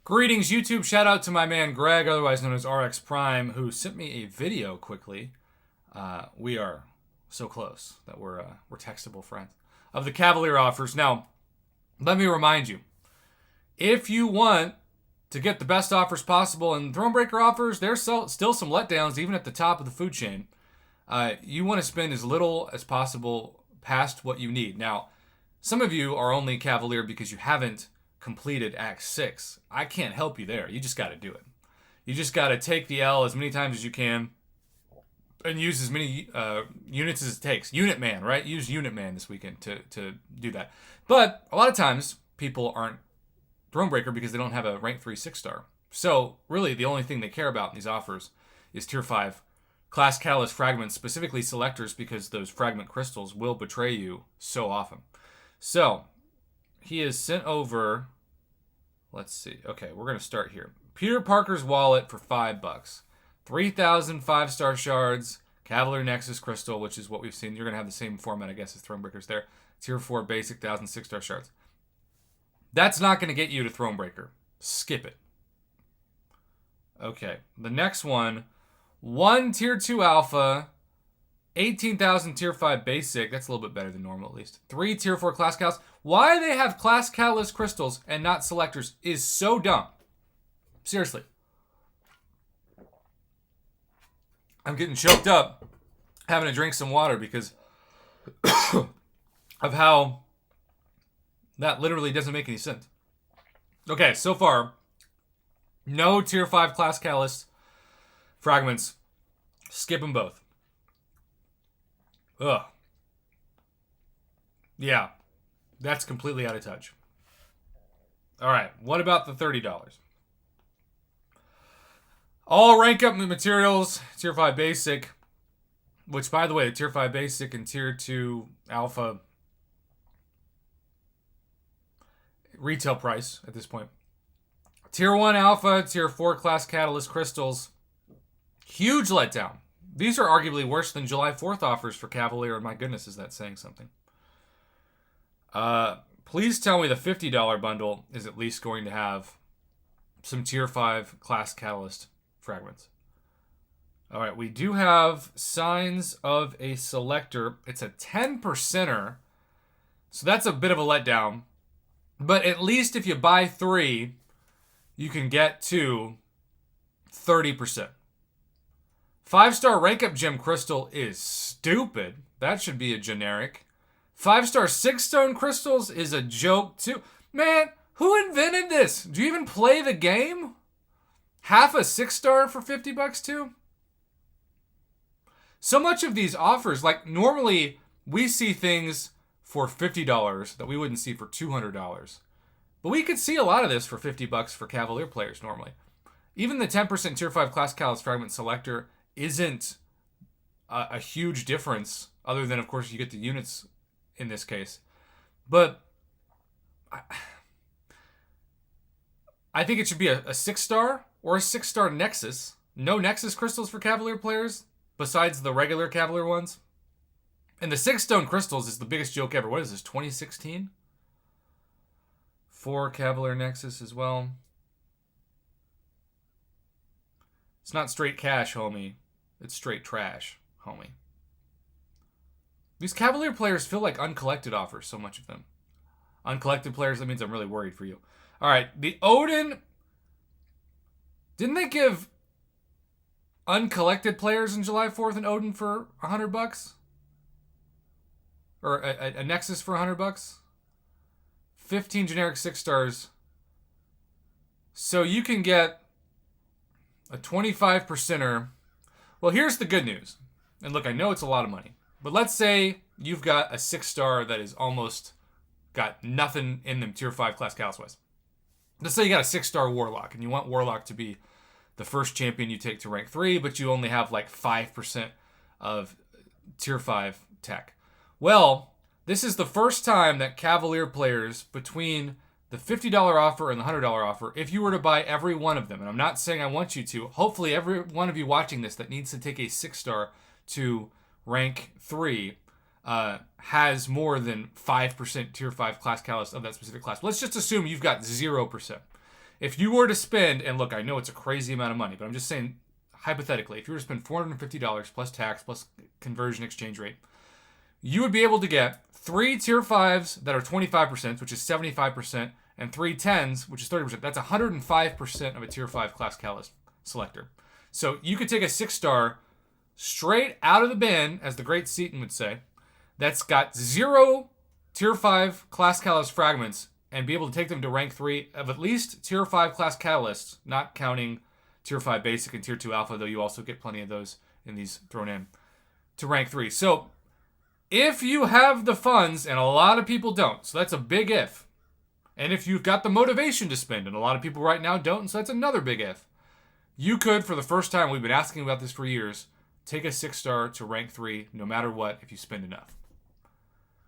Greetings, YouTube. Shout out to my man Greg, otherwise known as RX Prime, who sent me a video quickly. We are so close that we're textable friends. Of the Cavalier offers. Now, let me remind you, if you want to get the best offers possible, and Thronebreaker offers, there's still some letdowns even at the top of the food chain. You want to spend as little as possible past what you need. Now, some of you are only Cavalier because you haven't completed Act 6. I can't help you there. You just got to do it. You just got to take the L as many times as you can and use as many units as it takes. Unit Man, right? Use Unit Man this weekend to do that. But a lot of times, people aren't Thronebreaker because they don't have a rank 3 6-star. So, really, the only thing they care about in these offers is Tier 5 Class Catalyst Fragments, specifically Selectors, because those Fragment Crystals will betray you so often. So, he has sent over, let's see. Okay, we're going to start here. Peter Parker's wallet for $5. 3,000 5-star shards. Cavalier Nexus Crystal, which is what we've seen. You're going to have the same format, I guess, as Thronebreaker's there. Tier 4 basic 1,000 6-star shards. That's not going to get you to Thronebreaker. Skip it. Okay, the next one. 1 Tier 2 Alpha. 18,000 Tier 5 basic. That's a little bit better than normal, at least. 3 Tier 4 Class Catalyst. Why they have Class Catalyst crystals and not Selectors is so dumb. Seriously. I'm getting choked up having to drink some water because of how that literally doesn't make any sense. Okay, so far, no Tier 5 Class Catalyst fragments. Skip them both. Ugh. Yeah, that's completely out of touch. All right, what about the $30? All rank up materials, Tier 5 basic, which, by the way, Tier 5 basic and Tier 2 alpha retail price at this point. Tier 1 alpha, Tier 4 class catalyst crystals, huge letdown. These are arguably worse than July 4th offers for Cavalier, and my goodness, is that saying something. Please tell me the $50 bundle is at least going to have some Tier 5 class catalyst fragments. All right, we do have Signs of a Selector. It's a 10%er, so that's a bit of a letdown. But at least if you buy 3, you can get to 30%. 5-star rank up gem crystal is stupid. That should be a generic. 5-star 6-stone crystals is a joke too. Man, who invented this? Do you even play the game? Half a 6-star for $50 too? So much of these offers, like normally we see things for $50 that we wouldn't see for $200. But we could see a lot of this for $50 for Cavalier players normally. Even the 10% Tier 5 Class Catalyst Fragment Selector isn't a huge difference, other than, of course, you get the units in this case. But I think it should be a 6-star or a 6-star Nexus. No Nexus crystals for Cavalier players, besides the regular Cavalier ones. And the 6-stone crystals is the biggest joke ever. What is this, 2016? 4 Cavalier Nexus as well. It's not straight cash, homie. It's straight trash, homie. These Cavalier players feel like uncollected offers, so much of them. Uncollected players, that means I'm really worried for you. All right, the Odin. Didn't they give uncollected players in July 4th an Odin for $100? Or a Nexus for $100? 15 generic 6-stars. So you can get a 25%er. Well, here's the good news. And look, I know it's a lot of money. But let's say you've got a 6-star that is almost got nothing in them Tier 5 class Calus-wise. Let's say you got a 6-star Warlock, and you want Warlock to be the first champion you take to rank 3, but you only have like 5% of Tier 5 tech. Well, this is the first time that Cavalier players, between the $50 offer and the $100 offer, if you were to buy every one of them, and I'm not saying I want you to, hopefully every one of you watching this that needs to take a 6-star to rank 3 has more than 5% Tier 5 class catalyst of that specific class. Let's just assume you've got 0%. if you were to spend, and look, I know it's a crazy amount of money, but I'm just saying, hypothetically, if you were to spend $450 plus tax, plus conversion exchange rate, you would be able to get 3 tier 5s that are 25%, which is 75%, and 3 10s, which is 30%. That's 105% of a tier 5 class catalyst selector. So you could take a 6-star straight out of the bin, as the great Seaton would say, that's got 0 tier 5 class catalyst fragments, and be able to take them to rank 3 of at least tier 5 class catalysts, not counting tier 5 basic and tier 2 alpha, though you also get plenty of those in these thrown in, to rank 3. So if you have the funds, and a lot of people don't, so that's a big if, and if you've got the motivation to spend, and a lot of people right now don't, so that's another big if, you could, for the first time, we've been asking about this for years, take a 6-star to rank 3 no matter what if you spend enough.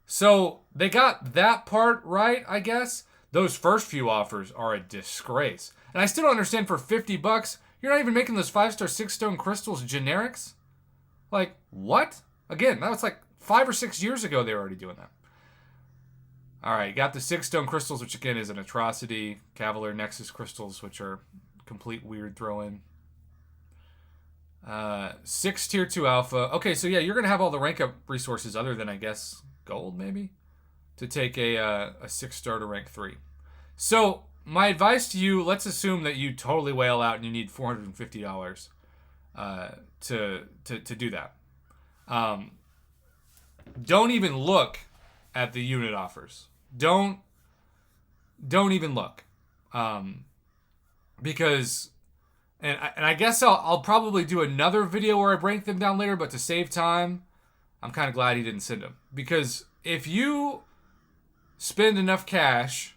So they got that part right, I guess. Those first few offers are a disgrace. And I still don't understand, for $50, you're not even making those 5-star 6-stone crystals generics? Like, what? Again, that was like 5 or 6 years ago they were already doing that. All right, you got the 6-stone crystals, which again is an atrocity. Cavalier Nexus crystals, which are complete weird throw-in. 6 tier 2 alpha. Okay, so yeah, you're going to have all the rank up resources other than, I guess, gold maybe, to take a 6-star to rank 3. So my advice to you, let's assume that you totally whale out and you need $450 to do that. Don't even look at the unit offers. Don't even look, because, and I guess I'll probably do another video where I break them down later, but to save time, I'm kind of glad he didn't send them. Because if you spend enough cash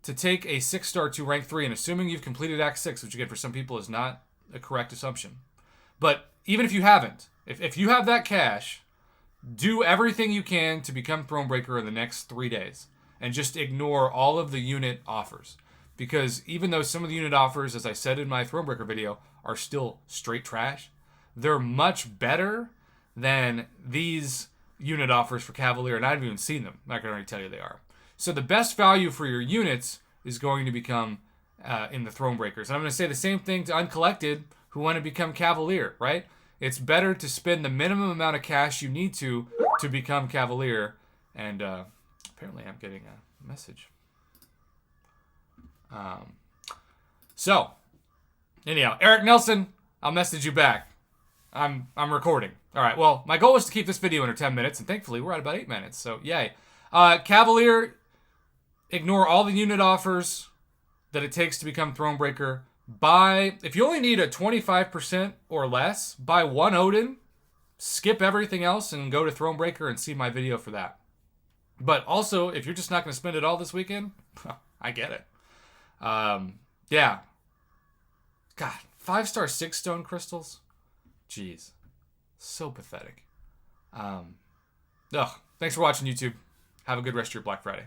to take a 6-star to rank 3, and assuming you've completed Act 6, which again for some people is not a correct assumption, but even if you haven't, if you have that cash, do everything you can to become Thronebreaker in the next 3 days, and just ignore all of the unit offers. Because even though some of the unit offers, as I said in my Thronebreaker video, are still straight trash, they're much better than these unit offers for Cavalier, and I haven't even seen them. I can already tell you they are. So the best value for your units is going to become in the Thronebreakers. And I'm going to say the same thing to Uncollected, who want to become Cavalier, right? It's better to spend the minimum amount of cash you need to become Cavalier. And apparently I'm getting a message. So, anyhow, Eric Nelson, I'll message you back. I'm recording. All right, well, my goal is to keep this video under 10 minutes, and thankfully we're at about 8 minutes, so yay. Cavalier, ignore all the unit offers that it takes to become Thronebreaker. If you only need a 25% or less, buy 1 Odin, skip everything else, and go to Thronebreaker and see my video for that. But also, if you're just not going to spend it all this weekend, I get it. Yeah. God, 5-star 6-stone crystals? Jeez. So pathetic. Thanks for watching, YouTube. Have a good rest of your Black Friday.